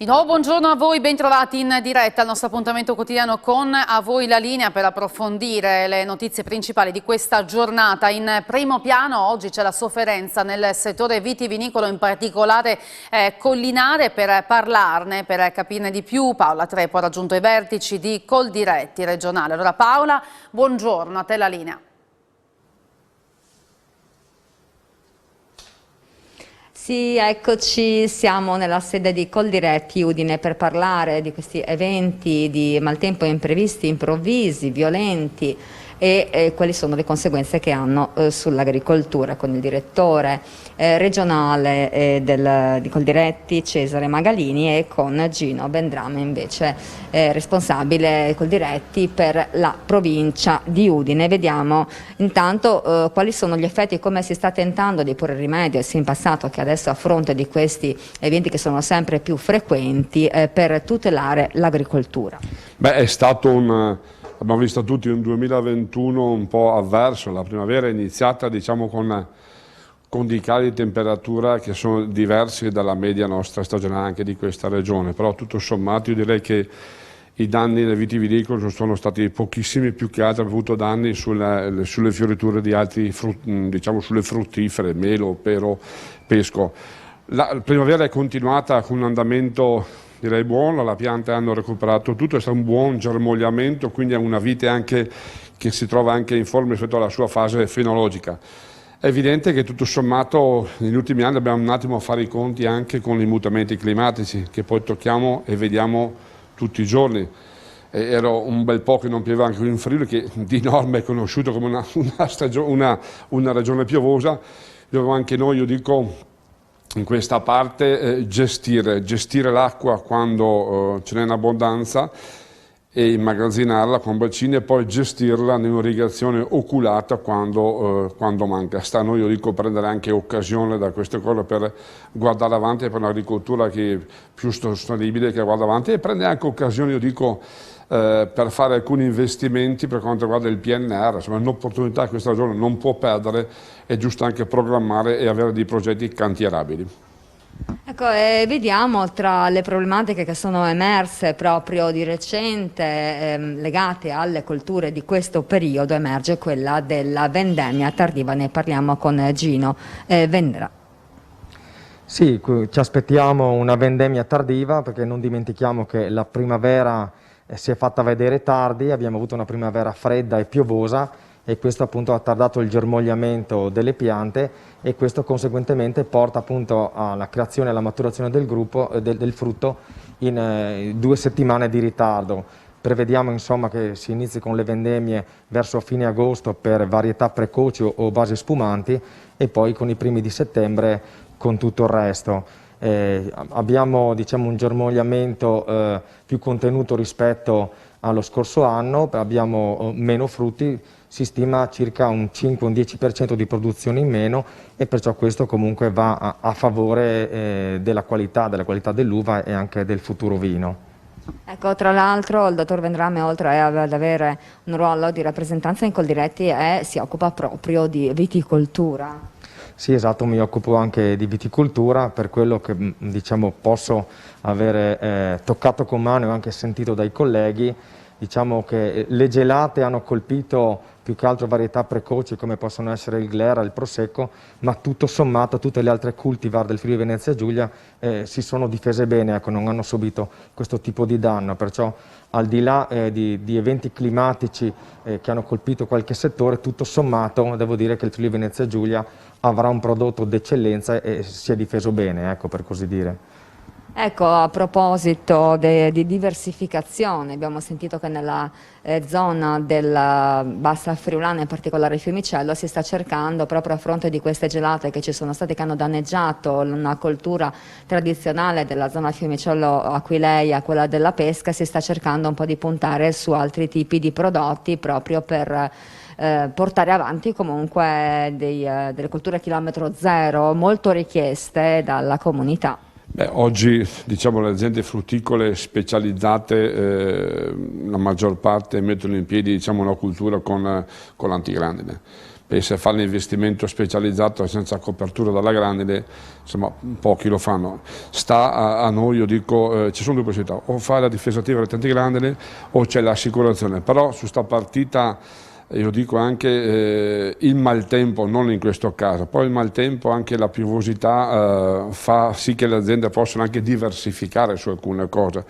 nuovo buongiorno a voi, bentrovati in diretta al nostro appuntamento quotidiano con A Voi la Linea per approfondire le notizie principali di questa giornata. In primo piano oggi c'è la sofferenza nel settore vitivinicolo, in particolare collinare. Per parlarne, per capirne di più, Paola Trepo ha raggiunto i vertici di Coldiretti regionale. Allora Paola, buongiorno, a te la linea. Sì, eccoci, siamo nella sede di Coldiretti Udine per parlare di questi eventi di maltempo imprevisti, improvvisi, violenti e quali sono le conseguenze che hanno sull'agricoltura, con il direttore regionale di Coldiretti, Cesare Magalini, e con Gino Vendrame, invece responsabile Coldiretti per la provincia di Udine. Vediamo intanto quali sono gli effetti e come si sta tentando di porre rimedio, sia in passato che adesso, a fronte di questi eventi che sono sempre più frequenti, per tutelare l'agricoltura. Beh, è stato abbiamo visto tutti un 2021 un po' avverso. La primavera è iniziata, diciamo, con dei cali di temperatura che sono diversi dalla media nostra stagionale anche di questa regione, però tutto sommato io direi che i danni nel vitivinicolo sono stati pochissimi, più che altro hanno avuto danni sulle fioriture di altri frutti, diciamo sulle fruttifere, melo, pero, pesco. La primavera è continuata con un andamento direi buono, le piante hanno recuperato tutto, è stato un buon germogliamento, quindi è una vite anche che si trova anche in forma rispetto alla sua fase fenologica. È evidente che tutto sommato negli ultimi anni dobbiamo un attimo fare i conti anche con i mutamenti climatici che poi tocchiamo e vediamo tutti i giorni. Era un bel po' che non pioveva anche in Friuli, che di norma è conosciuto come una regione piovosa. Dobbiamo anche noi, io dico, in questa parte gestire l'acqua quando ce n'è in abbondanza e immagazzinarla con bacini e poi gestirla in un'irrigazione oculata quando manca. Sta a noi, io dico, prendere anche occasione da queste cose per guardare avanti, per un'agricoltura che è più sostenibile, che guarda avanti, e prendere anche occasione, io dico, per fare alcuni investimenti per quanto riguarda il PNR. Insomma, è un'opportunità che questa regione non può perdere, è giusto anche programmare e avere dei progetti cantierabili. Ecco, vediamo tra le problematiche che sono emerse proprio di recente legate alle colture di questo periodo, emerge quella della vendemmia tardiva. Ne parliamo con Gino Vendrame. Sì, ci aspettiamo una vendemmia tardiva, perché non dimentichiamo che la primavera si è fatta vedere tardi, abbiamo avuto una primavera fredda e piovosa e questo appunto ha tardato il germogliamento delle piante e questo conseguentemente porta appunto alla creazione e alla maturazione del frutto in 2 settimane di ritardo. Prevediamo insomma che si inizi con le vendemmie verso fine agosto per varietà precoci o basi spumanti e poi con i primi di settembre con tutto il resto. Abbiamo, diciamo, un germogliamento più contenuto rispetto allo scorso anno, abbiamo meno frutti, si stima circa un 5-10% di produzione in meno e perciò questo comunque va a favore della qualità dell'uva e anche del futuro vino. Ecco, tra l'altro il dottor Vendrame, oltre ad avere un ruolo di rappresentanza in Coldiretti, si occupa proprio di viticoltura. Sì, esatto, mi occupo anche di viticoltura, per quello che diciamo posso avere toccato con mano e anche sentito dai colleghi. Diciamo che le gelate hanno colpito più che altro varietà precoci come possono essere il Glera, il Prosecco, ma tutto sommato tutte le altre cultivar del Friuli Venezia Giulia si sono difese bene, ecco, non hanno subito questo tipo di danno, perciò al di là di eventi climatici che hanno colpito qualche settore, tutto sommato devo dire che il Friuli Venezia Giulia avrà un prodotto d'eccellenza e si è difeso bene, ecco, per così dire. Ecco, a proposito di diversificazione, abbiamo sentito che nella zona della Bassa Friulana, in particolare Fiumicello, si sta cercando, proprio a fronte di queste gelate che ci sono state, che hanno danneggiato una coltura tradizionale della zona Fiumicello Aquileia, quella della pesca, si sta cercando un po' di puntare su altri tipi di prodotti proprio per portare avanti comunque delle colture a chilometro zero molto richieste dalla comunità. Beh, oggi diciamo, le aziende frutticole specializzate, la maggior parte mettono in piedi, diciamo, una cultura con l'antigrandine. pensa a fare l'investimento specializzato senza copertura dalla grandine, insomma pochi lo fanno. Sta a noi, io dico, ci sono due possibilità, o fare la difesa attiva delle grandine o c'è l'assicurazione, però su sta partita io dico anche il maltempo, non in questo caso, poi il maltempo, anche la piovosità fa sì che le aziende possano anche diversificare su alcune cose.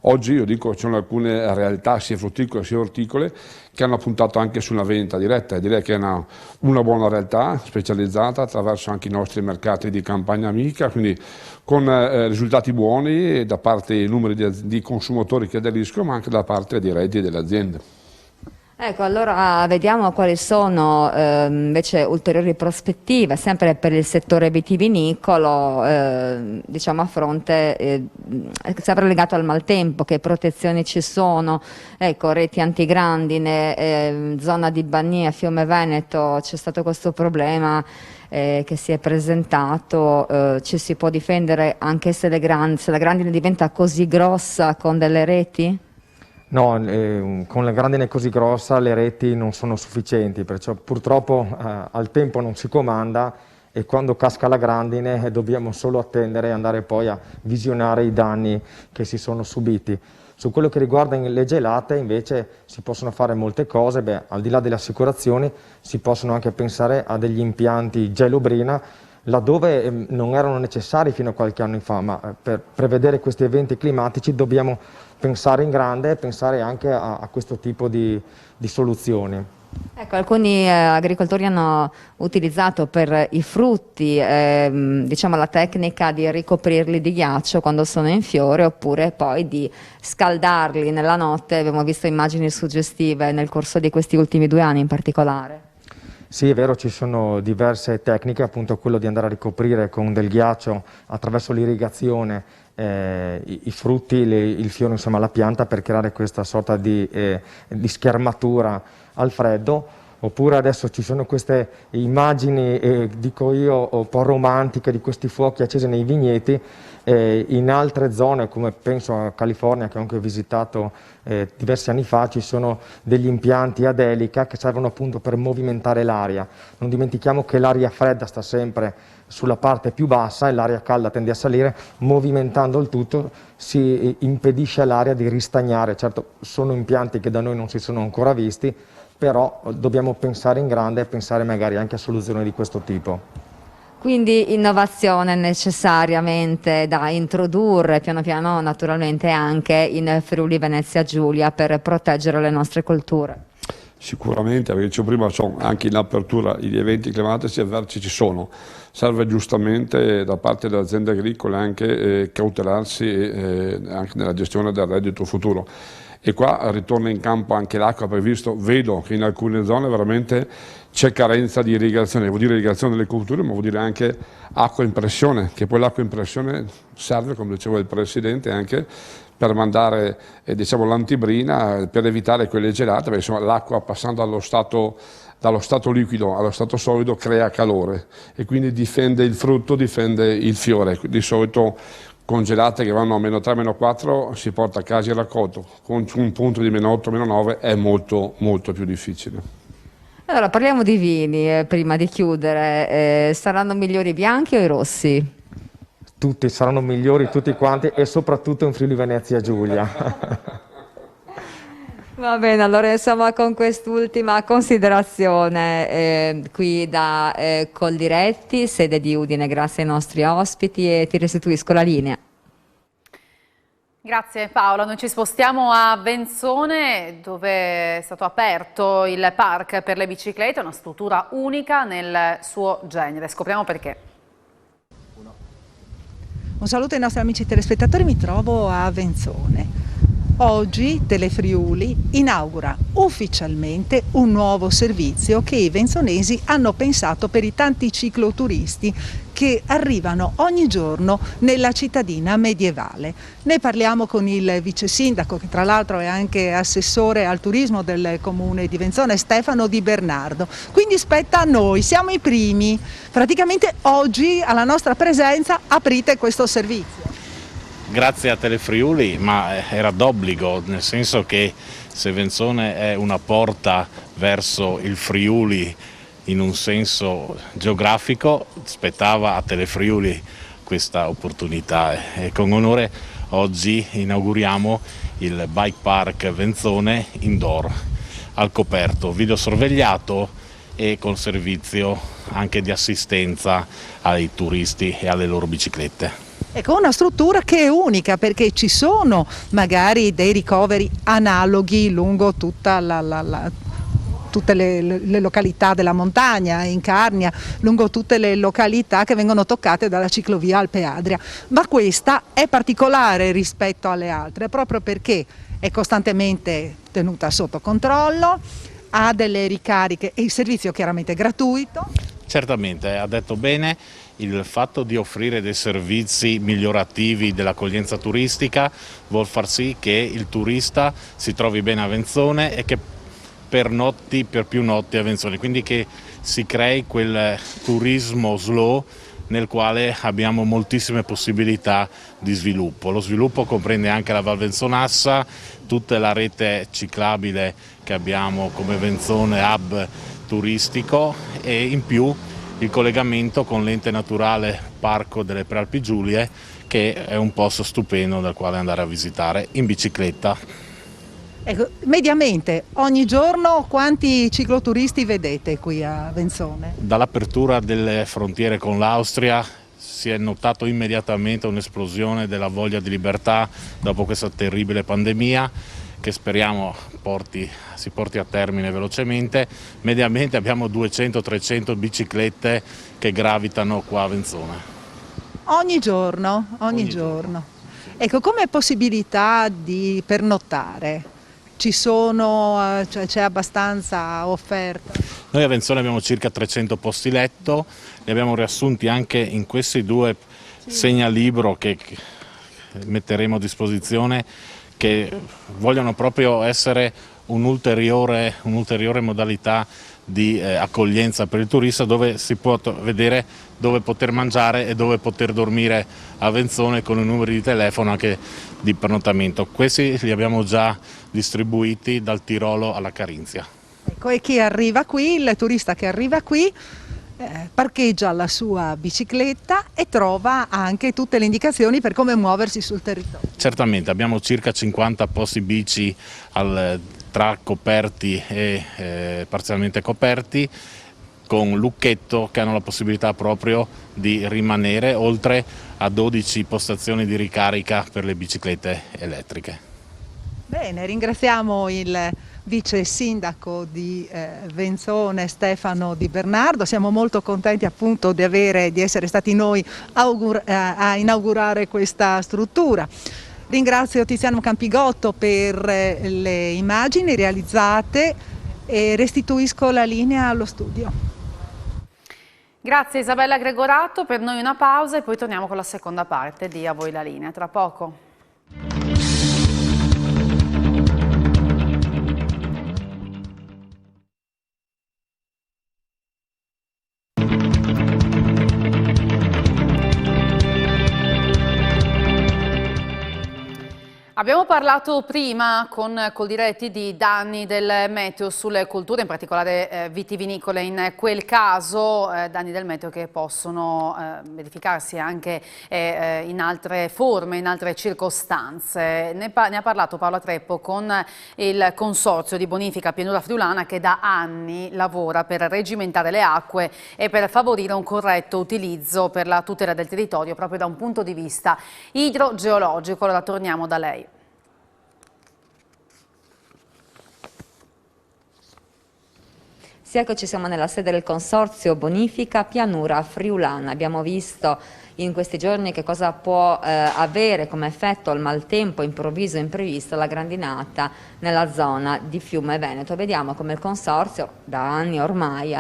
Oggi io dico ci sono alcune realtà sia frutticole sia orticole che hanno puntato anche sulla vendita diretta e direi che è una buona realtà specializzata attraverso anche i nostri mercati di campagna amica, quindi con risultati buoni da parte dei numeri di consumatori che aderiscono ma anche da parte dei redditi delle aziende. Ecco, allora vediamo quali sono invece ulteriori prospettive, sempre per il settore vitivinicolo, diciamo a fronte, sempre legato al maltempo, che protezioni ci sono, ecco, reti antigrandine, zona di Bania, Fiume Veneto, c'è stato questo problema che si è presentato, ci si può difendere anche se la grandine diventa così grossa con delle reti? No, con la grandine così grossa le reti non sono sufficienti, perciò purtroppo al tempo non si comanda e quando casca la grandine dobbiamo solo attendere e andare poi a visionare i danni che si sono subiti. Su quello che riguarda le gelate invece si possono fare molte cose, al di là delle assicurazioni si possono anche pensare a degli impianti gelobrina laddove non erano necessari fino a qualche anno fa, ma per prevedere questi eventi climatici dobbiamo pensare in grande e pensare anche a questo tipo di soluzioni. Ecco, alcuni agricoltori hanno utilizzato per i frutti diciamo la tecnica di ricoprirli di ghiaccio quando sono in fiore oppure poi di scaldarli nella notte. Abbiamo visto immagini suggestive nel corso di questi ultimi 2 anni in particolare. Sì, è vero, ci sono diverse tecniche, appunto quello di andare a ricoprire con del ghiaccio attraverso l'irrigazione i frutti, il fiore, insomma la pianta, per creare questa sorta di schermatura al freddo. Oppure adesso ci sono queste immagini, dico io, un po' romantiche di questi fuochi accesi nei vigneti. In altre zone, come penso a California, che ho anche visitato diversi anni fa, ci sono degli impianti ad elica che servono appunto per movimentare l'aria. Non dimentichiamo che l'aria fredda sta sempre sulla parte più bassa e l'aria calda tende a salire. Movimentando il tutto si impedisce all'aria di ristagnare. Certo, sono impianti che da noi non si sono ancora visti, però dobbiamo pensare in grande e pensare magari anche a soluzioni di questo tipo. Quindi innovazione necessariamente da introdurre piano piano naturalmente anche in Friuli Venezia Giulia per proteggere le nostre colture. Sicuramente, perché dicevo prima, anche in apertura gli eventi climatici avversi ci sono, serve giustamente da parte delle aziende agricole anche cautelarsi anche nella gestione del reddito futuro. E qua ritorna in campo anche l'acqua, perché vedo che in alcune zone veramente c'è carenza di irrigazione, vuol dire irrigazione delle culture, ma vuol dire anche acqua in pressione, che poi l'acqua in pressione serve, come diceva il Presidente, anche per mandare diciamo, l'antibrina, per evitare quelle gelate, perché l'acqua passando dallo stato liquido allo stato solido crea calore e quindi difende il frutto, difende il fiore. Di solito congelate che vanno a -3, -4 si porta a casa il raccolto, con un punto di -8, -9 è molto molto più difficile. Allora parliamo di vini prima di chiudere, saranno migliori i bianchi o i rossi? Tutti saranno migliori, tutti quanti, e soprattutto in Friuli Venezia Giulia. Va bene, allora insomma con quest'ultima considerazione qui da Coldiretti, sede di Udine, grazie ai nostri ospiti e ti restituisco la linea. Grazie Paola, noi ci spostiamo a Venzone dove è stato aperto il park per le biciclette, una struttura unica nel suo genere, scopriamo perché. Un saluto ai nostri amici telespettatori, mi trovo a Venzone. Oggi Telefriuli inaugura ufficialmente un nuovo servizio che i venzonesi hanno pensato per i tanti cicloturisti che arrivano ogni giorno nella cittadina medievale. Ne parliamo con il vice sindaco, che tra l'altro è anche assessore al turismo del comune di Venzone, Stefano Di Bernardo. Quindi spetta a noi, siamo i primi. Praticamente oggi alla nostra presenza aprite questo servizio. Grazie a Telefriuli, ma era d'obbligo, nel senso che se Venzone è una porta verso il Friuli in un senso geografico spettava a Telefriuli questa opportunità e con onore oggi inauguriamo il Bike Park Venzone Indoor al coperto, videosorvegliato e con servizio anche di assistenza ai turisti e alle loro biciclette. Ecco, una struttura che è unica perché ci sono magari dei ricoveri analoghi lungo tutta tutte le località della montagna, in Carnia, lungo tutte le località che vengono toccate dalla ciclovia Alpe Adria, ma questa è particolare rispetto alle altre proprio perché è costantemente tenuta sotto controllo, ha delle ricariche e il servizio chiaramente è gratuito. Certamente, ha detto bene, il fatto di offrire dei servizi migliorativi dell'accoglienza turistica vuol far sì che il turista si trovi bene a Venzone e che pernotti per più notti a Venzone, quindi che si crei quel turismo slow nel quale abbiamo moltissime possibilità di sviluppo. Lo sviluppo comprende anche la Val Venzonassa, tutta la rete ciclabile che abbiamo come Venzone hub turistico e in più il collegamento con l'ente naturale Parco delle Prealpi Giulie, che è un posto stupendo dal quale andare a visitare in bicicletta. Ecco, mediamente ogni giorno quanti cicloturisti vedete qui a Venzone? Dall'apertura delle frontiere con l'Austria si è notato immediatamente un'esplosione della voglia di libertà dopo questa terribile pandemia che speriamo si porti a termine velocemente. Mediamente abbiamo 200-300 biciclette che gravitano qua a Venzone. Ogni giorno? Ogni giorno. Ecco, come possibilità di pernottare? Ci sono, cioè c'è abbastanza offerta? Noi a Venzone abbiamo circa 300 posti letto, li abbiamo riassunti anche in questi due segnalibro che metteremo a disposizione, che vogliono proprio essere un'ulteriore modalità di accoglienza per il turista, dove si può vedere dove poter mangiare e dove poter dormire a Venzone con i numeri di telefono anche di pernottamento. Questi li abbiamo già distribuiti dal Tirolo alla Carinzia. Ecco, e chi arriva qui, il turista che arriva qui, parcheggia la sua bicicletta e trova anche tutte le indicazioni per come muoversi sul territorio. Certamente, abbiamo circa 50 posti bici tra coperti e parzialmente coperti, con lucchetto, che hanno la possibilità proprio di rimanere, oltre a 12 postazioni di ricarica per le biciclette elettriche. Bene, ringraziamo il vice sindaco di Venzone Stefano Di Bernardo, siamo molto contenti appunto di essere stati noi a inaugurare questa struttura. Ringrazio Tiziano Campigotto per le immagini realizzate e restituisco la linea allo studio. Grazie Isabella Gregorato, per noi una pausa e poi torniamo con la seconda parte di A voi la linea, tra poco. Abbiamo parlato prima con Coldiretti di danni del meteo sulle culture, in particolare vitivinicole. In quel caso danni del meteo che possono verificarsi anche in altre forme, in altre circostanze. Ne ha parlato Paola Treppo con il Consorzio di Bonifica Pianura Friulana, che da anni lavora per reggimentare le acque e per favorire un corretto utilizzo per la tutela del territorio proprio da un punto di vista idrogeologico. Allora torniamo da lei. Sì, eccoci, siamo nella sede del Consorzio Bonifica Pianura Friulana. Abbiamo visto in questi giorni che cosa può avere come effetto al maltempo improvviso e imprevisto la grandinata nella zona di Fiume Veneto. Vediamo come il Consorzio da anni ormai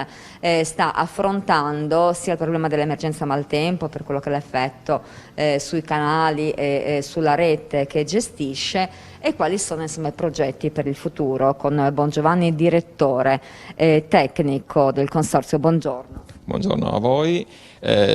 sta affrontando sia il problema dell'emergenza maltempo per quello che è l'effetto sui canali e sulla rete che gestisce, e quali sono insomma i progetti per il futuro. Con Bongiovanni, direttore tecnico del Consorzio, buongiorno. Buongiorno a voi.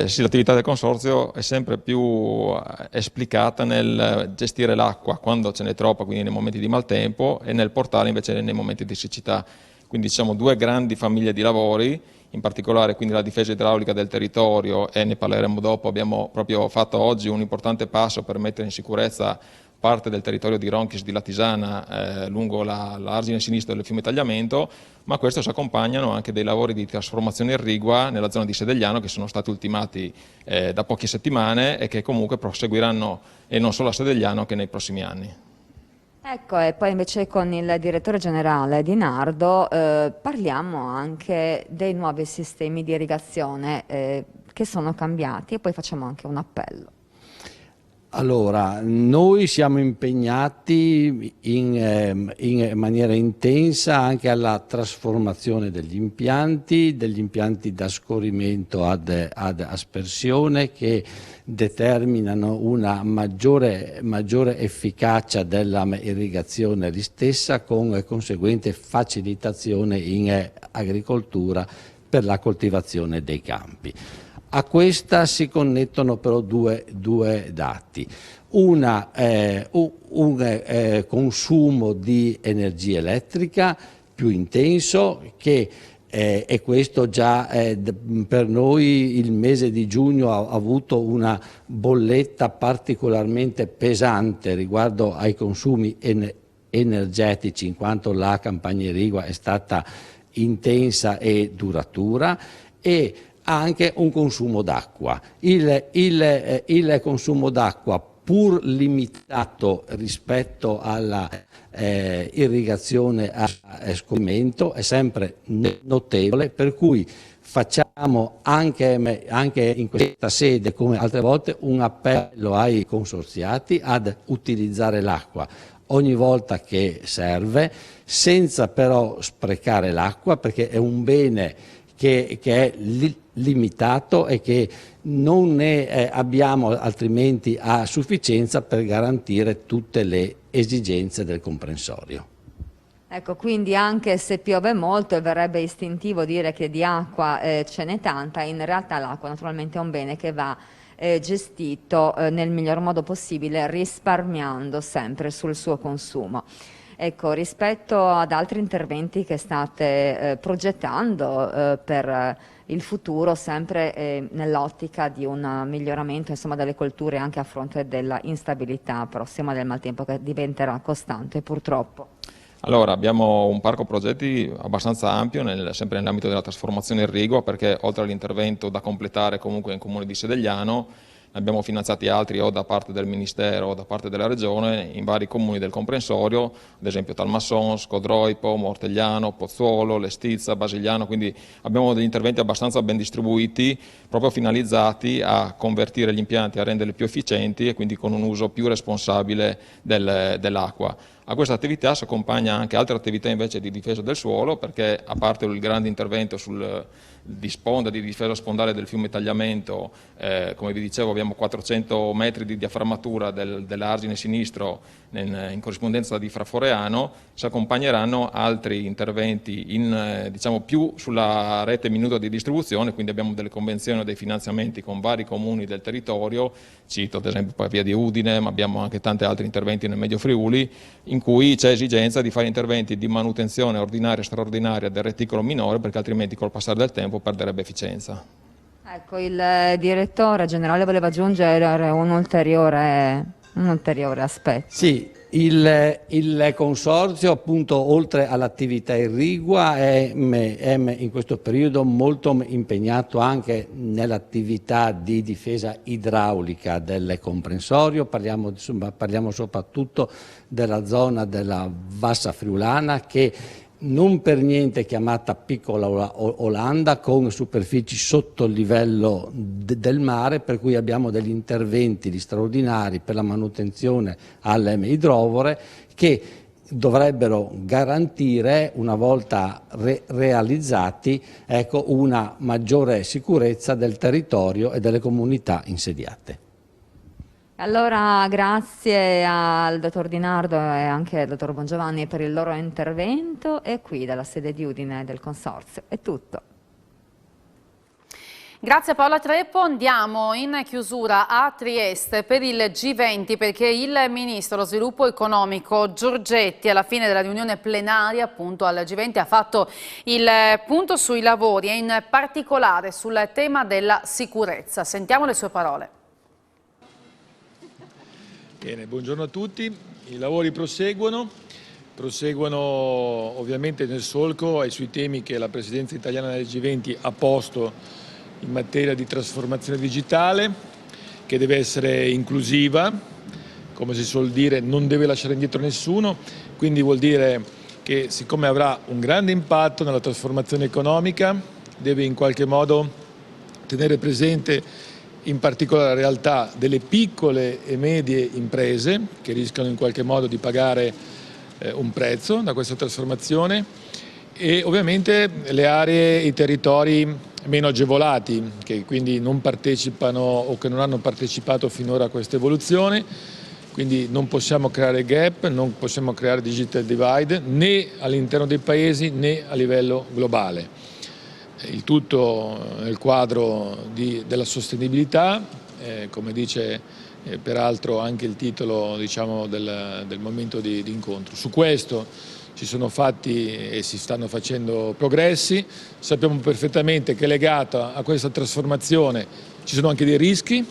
Sì, l'attività del Consorzio è sempre più esplicata nel gestire l'acqua quando ce n'è troppa, quindi nei momenti di maltempo, e nel portarla invece nei momenti di siccità. quindi diciamo 2 grandi famiglie di lavori, in particolare quindi la difesa idraulica del territorio, e ne parleremo dopo. Abbiamo proprio fatto oggi un importante passo per mettere in sicurezza parte del territorio di Ronchis di Latisana lungo l'argine sinistro del fiume Tagliamento, ma questo si accompagnano anche dei lavori di trasformazione irrigua nella zona di Sedegliano che sono stati ultimati da poche settimane e che comunque proseguiranno, e non solo a Sedegliano, che nei prossimi anni. Ecco, e poi invece con il direttore generale Di Nardo parliamo anche dei nuovi sistemi di irrigazione che sono cambiati, e poi facciamo anche un appello. Allora, noi siamo impegnati in maniera intensa anche alla trasformazione degli impianti da scorrimento ad aspersione, che determinano una maggiore efficacia della irrigazione stessa, con conseguente facilitazione in agricoltura per la coltivazione dei campi. A questa si connettono però due dati. Un consumo di energia elettrica più intenso, che e questo già per noi il mese di giugno ha avuto una bolletta particolarmente pesante riguardo ai consumi energetici, in quanto la campagna irrigua è stata intensa e duratura, e anche un consumo d'acqua. Il consumo d'acqua, pur limitato rispetto alla irrigazione a scorrimento, è sempre notevole, per cui facciamo anche in questa sede, come altre volte, un appello ai consorziati ad utilizzare l'acqua ogni volta che serve, senza però sprecare l'acqua, perché è un bene che è limitato e che non ne abbiamo altrimenti a sufficienza per garantire tutte le esigenze del comprensorio. Ecco, quindi anche se piove molto e verrebbe istintivo dire che di acqua ce n'è tanta, in realtà l'acqua naturalmente è un bene che va gestito nel miglior modo possibile, risparmiando sempre sul suo consumo. Ecco, rispetto ad altri interventi che state progettando per il futuro, sempre nell'ottica di un miglioramento, insomma, delle colture anche a fronte della instabilità prossima del maltempo, che diventerà costante purtroppo. Allora, abbiamo un parco progetti abbastanza ampio, sempre nell'ambito della trasformazione irrigua, perché oltre all'intervento da completare comunque in comune di Sedegliano, ne abbiamo finanziati altri o da parte del Ministero o da parte della Regione in vari comuni del comprensorio, ad esempio Talmasson, Scodroipo, Mortegliano, Pozzuolo, Lestizza, Basigliano, quindi abbiamo degli interventi abbastanza ben distribuiti, proprio finalizzati a convertire gli impianti, a renderli più efficienti e quindi con un uso più responsabile dell'acqua. A questa attività si accompagna anche altre attività invece di difesa del suolo, perché a parte il grande intervento di sponda, di difesa spondale del fiume Tagliamento, come vi dicevo abbiamo 400 metri di diaframmatura dell'argine sinistro in corrispondenza di Fraforeano, si accompagneranno altri interventi diciamo più sulla rete minuta di distribuzione, quindi abbiamo delle convenzioni, dei finanziamenti con vari comuni del territorio, cito ad esempio Pavia di Udine, ma abbiamo anche tanti altri interventi nel Medio Friuli, in cui c'è esigenza di fare interventi di manutenzione ordinaria e straordinaria del reticolo minore, perché altrimenti col passare del tempo perderebbe efficienza. Ecco, il direttore generale voleva aggiungere un ulteriore aspetto. Sì, il consorzio, appunto, oltre all'attività irrigua è in questo periodo molto impegnato anche nell'attività di difesa idraulica del comprensorio. Parliamo soprattutto della zona della Vassa Friulana, che non per niente chiamata Piccola Olanda, con superfici sotto il livello del mare, per cui abbiamo degli interventi straordinari per la manutenzione alle idrovore, che dovrebbero garantire, una volta realizzati, ecco, una maggiore sicurezza del territorio e delle comunità insediate. Allora, grazie al dottor Di Nardo e anche al dottor Bongiovanni per il loro intervento, e qui dalla sede di Udine del Consorzio è tutto. Grazie Paola Treppo, andiamo in chiusura a Trieste per il G20 perché il Ministro dello Sviluppo Economico Giorgetti alla fine della riunione plenaria appunto al G20 ha fatto il punto sui lavori e in particolare sul tema della sicurezza. Sentiamo le sue parole. Bene, buongiorno a tutti. I lavori proseguono ovviamente nel solco e sui temi che la Presidenza italiana del G20 ha posto in materia di trasformazione digitale, che deve essere inclusiva, come si suol dire, non deve lasciare indietro nessuno, quindi vuol dire che siccome avrà un grande impatto nella trasformazione economica, deve in qualche modo tenere presente in particolare la realtà delle piccole e medie imprese che rischiano in qualche modo di pagare un prezzo da questa trasformazione e ovviamente le aree e i territori meno agevolati che quindi non partecipano o che non hanno partecipato finora a questa evoluzione, quindi non possiamo creare gap, non possiamo creare digital divide né all'interno dei paesi né a livello globale. Il tutto nel quadro della sostenibilità, come dice peraltro anche il titolo diciamo, del momento di incontro. Su questo ci sono fatti e si stanno facendo progressi, sappiamo perfettamente che legata a questa trasformazione ci sono anche dei rischi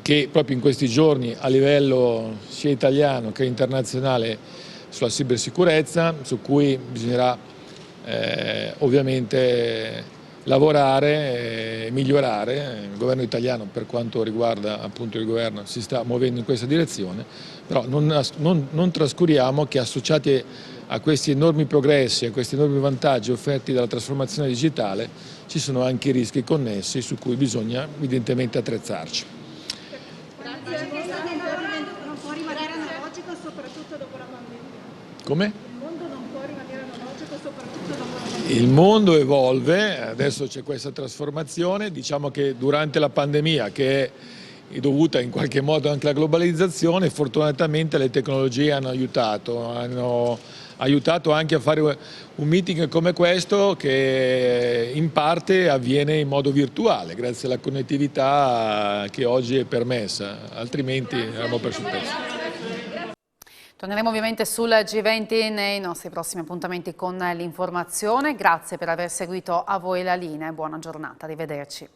che proprio in questi giorni a livello sia italiano che internazionale sulla cibersicurezza, su cui bisognerà ovviamente lavorare e migliorare. Il governo italiano per quanto riguarda appunto il governo si sta muovendo in questa direzione, però non trascuriamo che associati a questi enormi progressi, a questi enormi vantaggi offerti dalla trasformazione digitale ci sono anche i rischi connessi su cui bisogna evidentemente attrezzarci. Non può rimanere analogico soprattutto dopo la pandemia. Come? Il mondo non può rimanere analogico soprattutto dopo la pandemia. Il mondo evolve, adesso c'è questa trasformazione, diciamo che durante la pandemia che è dovuta in qualche modo anche alla globalizzazione, fortunatamente le tecnologie hanno aiutato anche a fare un meeting come questo che in parte avviene in modo virtuale grazie alla connettività che oggi è permessa, altrimenti eravamo persi un pezzo. Torneremo ovviamente sul G20 nei nostri prossimi appuntamenti con l'informazione. Grazie per aver seguito a voi la linea e buona giornata, arrivederci.